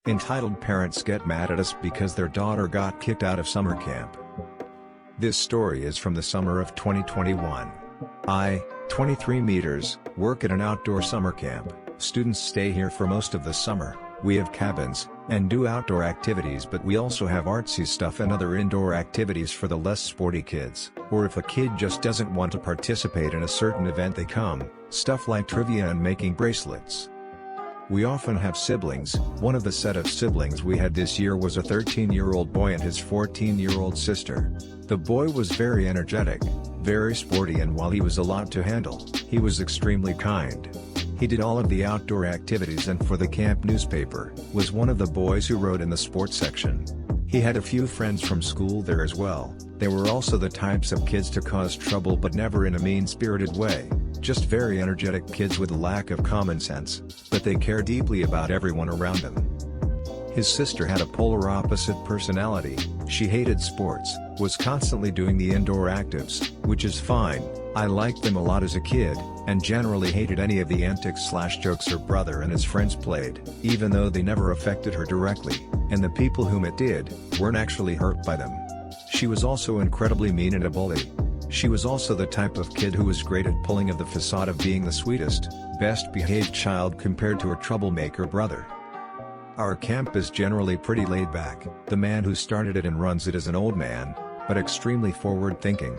Entitled parents get mad at us because their daughter got kicked out of summer camp. This story is from the summer of 2021. I, 23 meters, work at an outdoor summer camp. Students stay here for most of the summer. We have cabins, and do outdoor activities, but we also have artsy stuff and other indoor activities for the less sporty kids. Or if a kid just doesn't want to participate in a certain event, they come, stuff like trivia and making bracelets. We often have siblings. One of the set of siblings we had this year was a 13-year-old boy and his 14-year-old sister. The boy was very energetic, very sporty, and while he was a lot to handle, he was extremely kind. He did all of the outdoor activities, and for the camp newspaper, was one of the boys who wrote in the sports section. He had a few friends from school there as well. They were also the types of kids to cause trouble, but never in a mean-spirited way. Just very energetic kids with a lack of common sense, but they care deeply about everyone around them. His sister had a polar opposite personality. She hated sports, was constantly doing the indoor actives, which is fine. I liked them a lot as a kid, and generally hated any of the antics/jokes her brother and his friends played, even though they never affected her directly, and the people whom it did, weren't actually hurt by them. She was also incredibly mean and a bully. She was also the type of kid who was great at pulling off the facade of being the sweetest, best behaved child compared to her troublemaker brother. Our camp is generally pretty laid back. The man who started it and runs it is an old man, but extremely forward-thinking.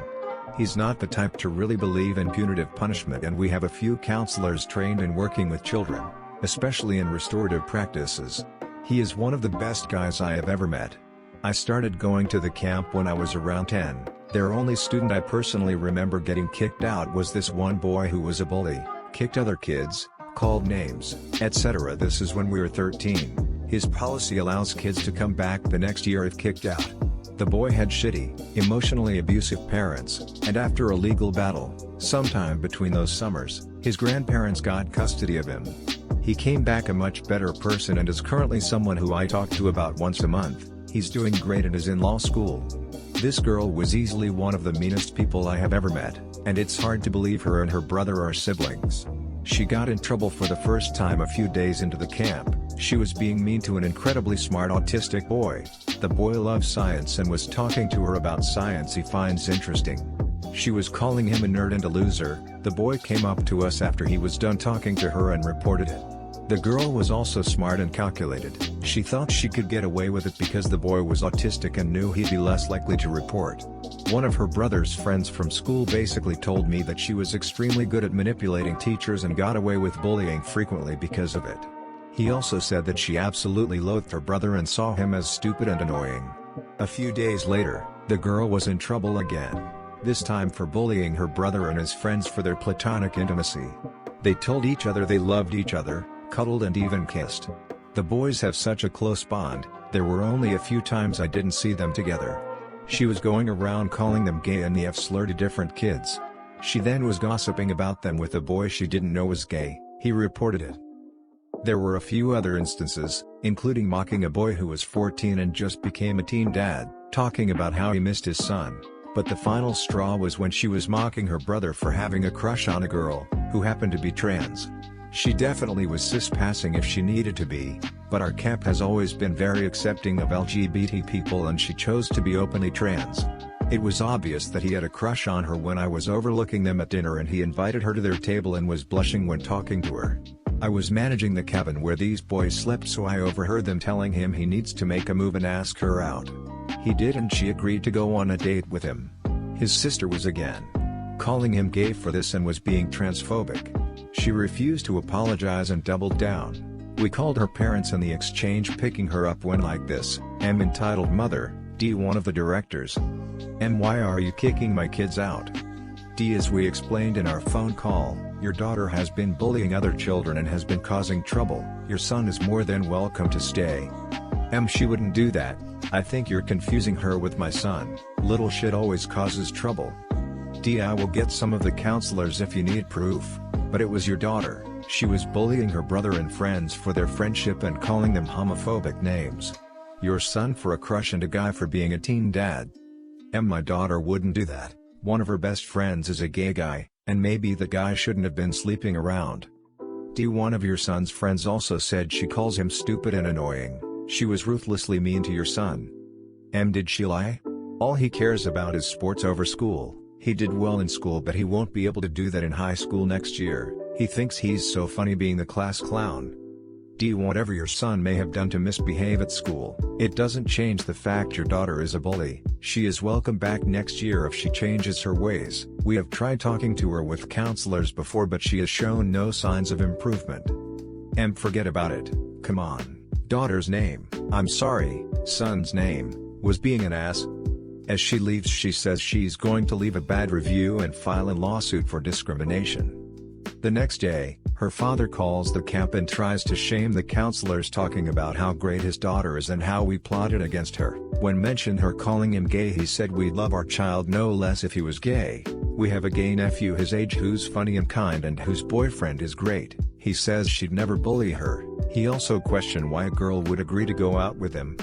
He's not the type to really believe in punitive punishment, and we have a few counselors trained in working with children, especially in restorative practices. He is one of the best guys I have ever met. I started going to the camp when I was around 10. Their only student I personally remember getting kicked out was this one boy who was a bully, kicked other kids, called names, etc. This is when we were 13. His policy allows kids to come back the next year if kicked out. The boy had shitty, emotionally abusive parents, and after a legal battle, sometime between those summers, his grandparents got custody of him. He came back a much better person and is currently someone who I talk to about once a month. He's doing great and is in law school. This girl was easily one of the meanest people I have ever met, and it's hard to believe her and her brother are siblings. She got in trouble for the first time a few days into the camp. She was being mean to an incredibly smart autistic boy. The boy loves science and was talking to her about science he finds interesting. She was calling him a nerd and a loser. The boy came up to us after he was done talking to her and reported it. The girl was also smart and calculated. She thought she could get away with it because the boy was autistic and knew he'd be less likely to report. One of her brother's friends from school basically told me that she was extremely good at manipulating teachers and got away with bullying frequently because of it. He also said that she absolutely loathed her brother and saw him as stupid and annoying. A few days later, the girl was in trouble again. This time for bullying her brother and his friends for their platonic intimacy. They told each other they loved each other, cuddled and even kissed. The boys have such a close bond. There were only a few times I didn't see them together. She was going around calling them gay and the F-slur to different kids. She then was gossiping about them with a boy she didn't know was gay. He reported it. There were a few other instances, including mocking a boy who was 14 and just became a teen dad, talking about how he missed his son. But the final straw was when she was mocking her brother for having a crush on a girl, who happened to be trans. She definitely was cis-passing if she needed to be, but our camp has always been very accepting of LGBT people and she chose to be openly trans. It was obvious that he had a crush on her when I was overlooking them at dinner and he invited her to their table and was blushing when talking to her. I was managing the cabin where these boys slept, so I overheard them telling him he needs to make a move and ask her out. He did, and she agreed to go on a date with him. His sister was again calling him gay for this and was being transphobic. She refused to apologize and doubled down. We called her parents and the exchange picking her up went like this: "M entitled mother, D one of the directors. M, why are you kicking my kids out? D, as we explained in our phone call, your daughter has been bullying other children and has been causing trouble. Your son is more than welcome to stay. M, she wouldn't do that. I think you're confusing her with my son. Little shit always causes trouble. D, I will get some of the counselors if you need proof. But it was your daughter. She was bullying her brother and friends for their friendship and calling them homophobic names. Your son for a crush and a guy for being a teen dad. M, my daughter wouldn't do that. One of her best friends is a gay guy, and maybe the guy shouldn't have been sleeping around. D, one of your son's friends also said she calls him stupid and annoying. She was ruthlessly mean to your son. Did she lie? All he cares about is sports over school. He did well in school, but he won't be able to do that in high school next year. He thinks he's so funny being the class clown. Whatever your son may have done to misbehave at school, it doesn't change the fact your daughter is a bully. She is welcome back next year if she changes her ways. We have tried talking to her with counselors before, but she has shown no signs of improvement. Forget about it. Come on. Daughter's name, I'm sorry, son's name, was being an ass. As she leaves, she says she's going to leave a bad review and file a lawsuit for discrimination. The next day, her father calls the camp and tries to shame the counselors, talking about how great his daughter is and how we plotted against her. When mentioned her calling him gay, he said we'd love our child no less if he was gay. We have a gay nephew his age who's funny and kind and whose boyfriend is great. He says she'd never bully her. He also questioned why a girl would agree to go out with him.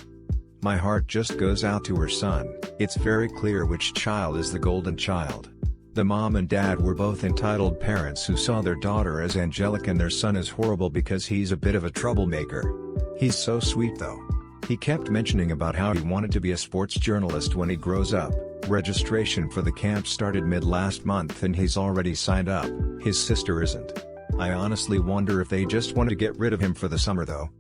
My heart just goes out to her son. It's very clear which child is the golden child. The mom and dad were both entitled parents who saw their daughter as angelic and their son as horrible because he's a bit of a troublemaker. He's so sweet though. He kept mentioning about how he wanted to be a sports journalist when he grows up. Registration for the camp started mid-last month and he's already signed up. His sister isn't. I honestly wonder if they just want to get rid of him for the summer though.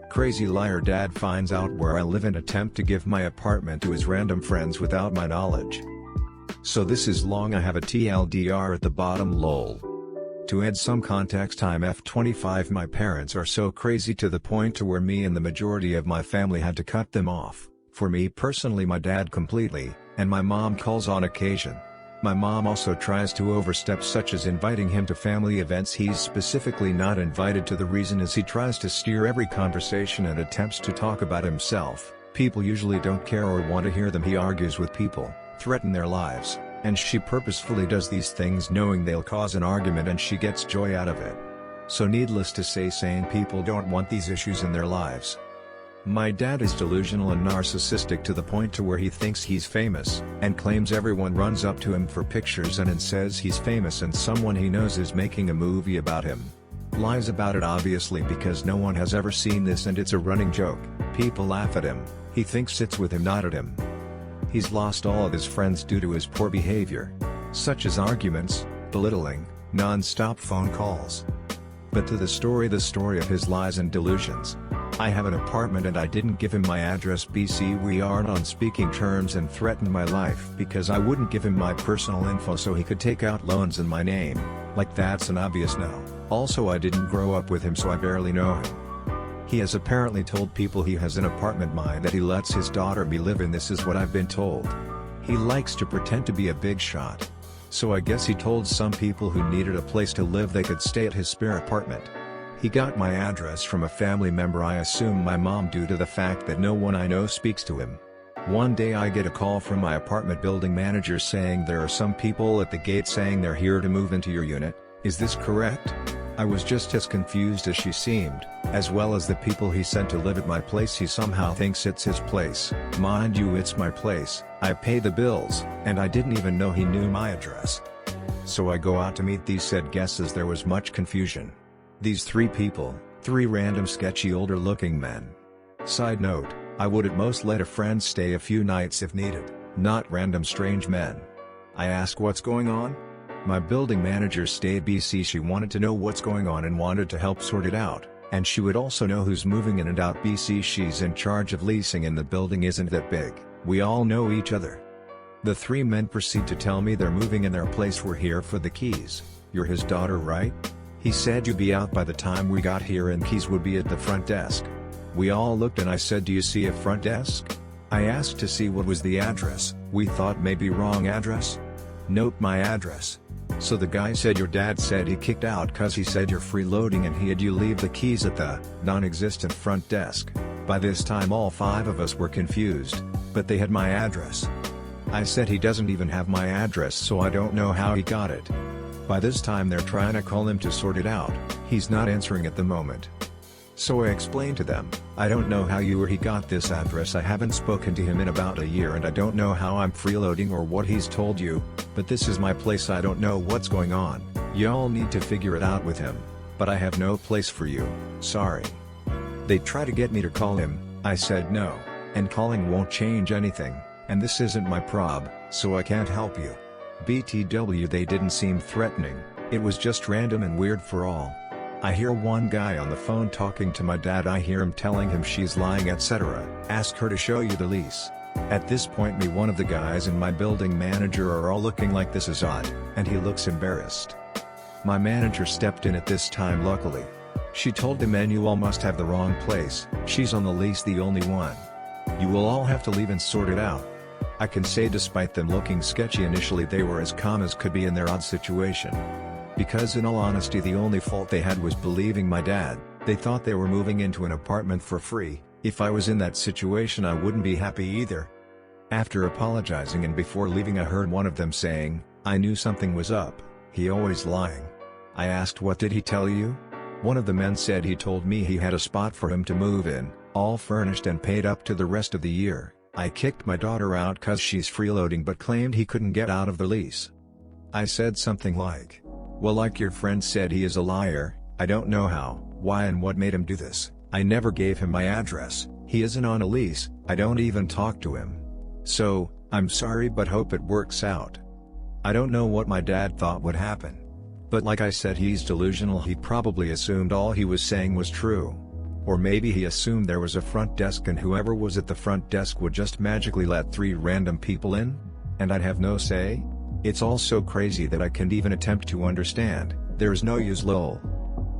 Crazy liar dad finds out where I live and attempt to give my apartment to his random friends without my knowledge. So this is long. I have a TLDR at the bottom, lol. To add some context, I'm F25. My parents are so crazy to the point to where me and the majority of my family had to cut them off. For me personally, my dad completely, and my mom calls on occasion. My mom also tries to overstep, such as inviting him to family events he's specifically not invited to. The reason is he tries to steer every conversation and attempts to talk about himself. People usually don't care or want to hear them. He argues with people, threaten their lives, and she purposefully does these things knowing they'll cause an argument and she gets joy out of it. So needless to say, sane people don't want these issues in their lives. My dad is delusional and narcissistic to the point to where he thinks he's famous, and claims everyone runs up to him for pictures and says he's famous and someone he knows is making a movie about him. Lies about it obviously, because no one has ever seen this and it's a running joke. People laugh at him. He thinks it's with him, not at him. He's lost all of his friends due to his poor behavior, such as arguments, belittling, non-stop phone calls. But to the story of his lies and delusions. I have an apartment and I didn't give him my address. BC, we aren't on speaking terms and threatened my life because I wouldn't give him my personal info so he could take out loans in my name. Like, that's an obvious no. Also, I didn't grow up with him, so I barely know him. He has apparently told people he has an apartment mine that he lets his daughter live in. This is what I've been told. He likes to pretend to be a big shot. So I guess he told some people who needed a place to live they could stay at his spare apartment. He got my address from a family member, I assume my mom, due to the fact that no one I know speaks to him. One day I get a call from my apartment building manager saying there are some people at the gate saying they're here to move into your unit. Is this correct? I was just as confused as she seemed, as well as the people he sent to live at my place. He somehow thinks it's his place. Mind you, it's my place. I pay the bills, and I didn't even know he knew my address. So I go out to meet these said guests as there was much confusion. These three people, three random sketchy older looking men. Side note, I would at most let a friend stay a few nights if needed, not random strange men. I ask what's going on? My building manager stayed BC. She wanted to know what's going on and wanted to help sort it out, and she would also know who's moving in and out. BC, she's in charge of leasing and the building isn't that big. We all know each other. The three men proceed to tell me they're moving in their place. We're here for the keys. You're his daughter, right? He said you'd be out by the time we got here and keys would be at the front desk. We all looked and I said, do you see a front desk? I asked to see what was the address. We thought maybe wrong address. Nope, my address. So the guy said your dad said he kicked out cause he said you're freeloading and he had you leave the keys at the non-existent front desk. By this time all five of us were confused, but they had my address. I said he doesn't even have my address, so I don't know how he got it. By this time they're trying to call him to sort it out. He's not answering at the moment. So I explained to them, I don't know how you or he got this address. I haven't spoken to him in about a year and I don't know how I'm freeloading or what he's told you, but this is my place. I don't know what's going on. Y'all need to figure it out with him, but I have no place for you, sorry. They try to get me to call him, I said no, and calling won't change anything, and this isn't my prob, so I can't help you. BTW, they didn't seem threatening, it was just random and weird for all. I hear one guy on the phone talking to my dad. I hear him telling him she's lying, etc. Ask her to show you the lease. At this point, me, one of the guys, and my building manager are all looking like this is odd, and he looks embarrassed. My manager stepped in at this time, luckily. She told the men, you all must have the wrong place, she's on the lease, the only one. You will all have to leave and sort it out. I can say despite them looking sketchy initially, they were as calm as could be in their odd situation. Because in all honesty, the only fault they had was believing my dad. They thought they were moving into an apartment for free. If I was in that situation, I wouldn't be happy either. After apologizing and before leaving, I heard one of them saying, I knew something was up, he always lying. I asked, what did he tell you? One of the men said he told me he had a spot for him to move in, all furnished and paid up to the rest of the year. I kicked my daughter out cause she's freeloading, but claimed he couldn't get out of the lease. I said something like, well, like your friend said, he is a liar. I don't know how, why and what made him do this. I never gave him my address, he isn't on a lease, I don't even talk to him. So, I'm sorry but hope it works out. I don't know what my dad thought would happen. But like I said, he's delusional. He probably assumed all he was saying was true. Or maybe he assumed there was a front desk and whoever was at the front desk would just magically let 3 random people in? And I'd have no say? It's all so crazy that I can't even attempt to understand. There's no use, lol.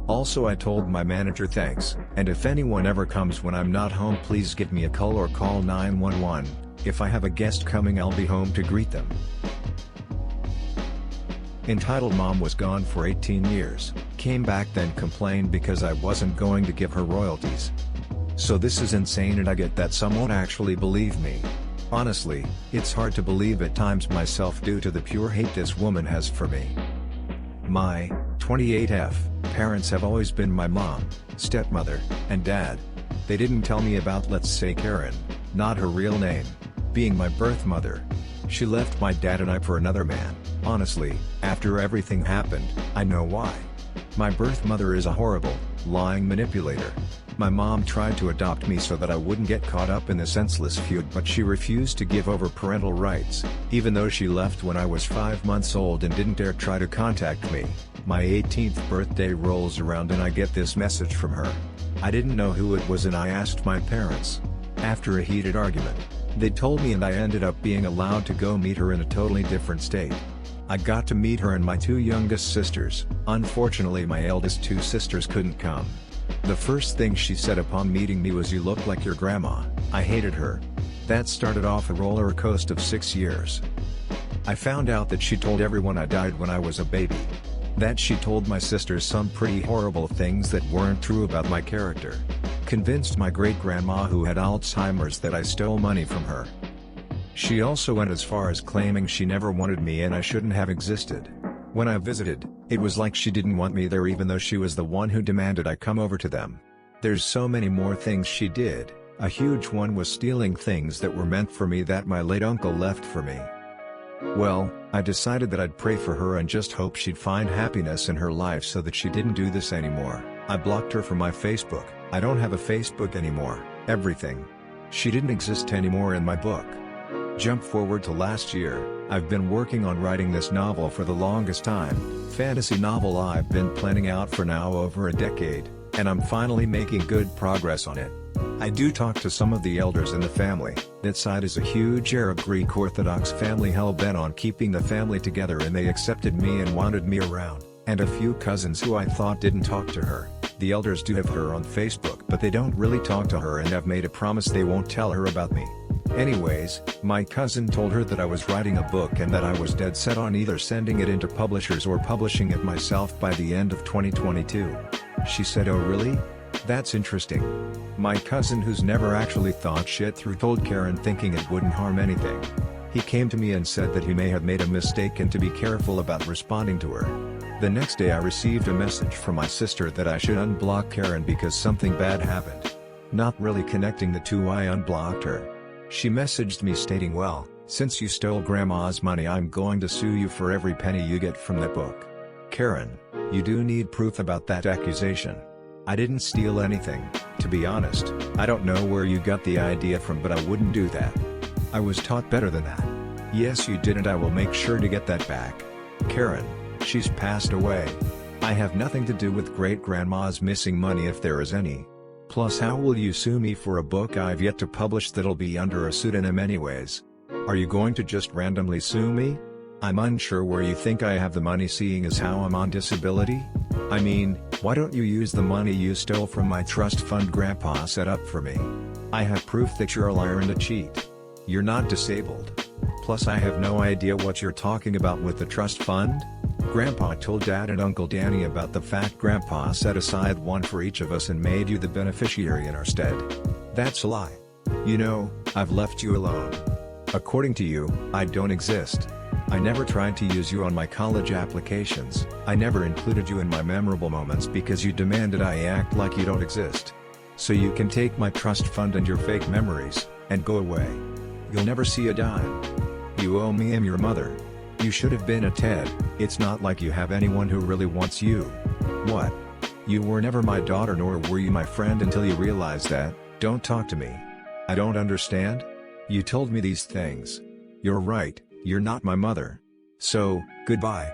Also, I told my manager thanks, and if anyone ever comes when I'm not home, please give me a call or call 911. If I have a guest coming, I'll be home to greet them. Entitled mom was gone for 18 years, came back then complained because I wasn't going to give her royalties. So this is insane, and I get that some won't actually believe me. Honestly, it's hard to believe at times myself due to the pure hate this woman has for me. My 28F parents have always been my mom, stepmother, and dad. They didn't tell me about, let's say, Karen, not her real name, being my birth mother. She left my dad and I for another man. Honestly, after everything happened, I know why. My birth mother is a horrible, lying manipulator. My mom tried to adopt me so that I wouldn't get caught up in the senseless feud, but she refused to give over parental rights, even though she left when I was 5 months old and didn't dare try to contact me. My 18th birthday rolls around and I get this message from her. I didn't know who it was and I asked my parents. After a heated argument, they told me and I ended up being allowed to go meet her in a totally different state. I got to meet her and my 2 youngest sisters. Unfortunately, my eldest 2 sisters couldn't come. The first thing she said upon meeting me was, "You look like your grandma." I hated her. That started off a roller coaster of 6 years. I found out that she told everyone I died when I was a baby. That she told my sisters some pretty horrible things that weren't true about my character. Convinced my great-grandma who had Alzheimer's that I stole money from her. She also went as far as claiming she never wanted me and I shouldn't have existed. When I visited, it was like she didn't want me there even though she was the one who demanded I come over to them. There's so many more things she did. A huge one was stealing things that were meant for me that my late uncle left for me. Well, I decided that I'd pray for her and just hope she'd find happiness in her life so that she didn't do this anymore. I blocked her from my Facebook. I don't have a Facebook anymore. Everything. She didn't exist anymore in my book. Jump forward to last year. I've been working on writing this novel for the longest time. Fantasy novel I've been planning out for now over a decade, and I'm finally making good progress on it. I do talk to some of the elders in the family. That side is a huge Arab Greek Orthodox family hell-bent on keeping the family together, and they accepted me and wanted me around, and a few cousins who I thought didn't talk to her. The elders do have her on Facebook, but they don't really talk to her and have made a promise they won't tell her about me. Anyways, my cousin told her that I was writing a book and that I was dead set on either sending it into publishers or publishing it myself by the end of 2022. She said, "Oh really? That's interesting." My cousin, who's never actually thought shit through, told Karen thinking it wouldn't harm anything. He came to me and said that he may have made a mistake and to be careful about responding to her. The next day I received a message from my sister that I should unblock Karen because something bad happened. Not really connecting the two, I unblocked her. She messaged me stating, "Well, since you stole grandma's money, I'm going to sue you for every penny you get from that book." Karen, you do need proof about that accusation. I didn't steal anything. To be honest, I don't know where you got the idea from, but I wouldn't do that. I was taught better than that. Yes, you did, and I will make sure to get that back. Karen, she's passed away. I have nothing to do with great-grandma's missing money if there is any. Plus, how will you sue me for a book I've yet to publish that'll be under a pseudonym anyways? Are you going to just randomly sue me? I'm unsure where you think I have the money, seeing as how I'm on disability. I mean, why don't you use the money you stole from my trust fund Grandpa set up for me? I have proof that you're a liar and a cheat. You're not disabled. Plus, I have no idea what you're talking about with the trust fund. Grandpa told Dad and Uncle Danny about the fact Grandpa set aside one for each of us and made you the beneficiary in our stead. That's a lie. You know, I've left you alone. According to you, I don't exist. I never tried to use you on my college applications. I never included you in my memorable moments because you demanded I act like you don't exist. So you can take my trust fund and your fake memories, and go away. You'll never see a dime. You owe me. I'm your mother. You should have been a Ted. It's not like you have anyone who really wants you. What? You were never my daughter, nor were you my friend until you realized that. Don't talk to me. I don't understand? You told me these things. You're right, you're not my mother. So, goodbye.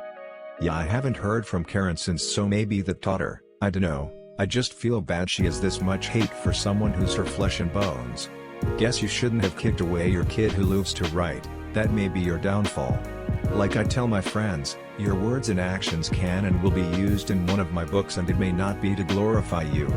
Yeah, I haven't heard from Karen since, so maybe that taught her. I dunno, I just feel bad she has this much hate for someone who's her flesh and bones. Guess you shouldn't have kicked away your kid who lives to write. That may be your downfall. Like I tell my friends, your words and actions can and will be used in one of my books, and it may not be to glorify you.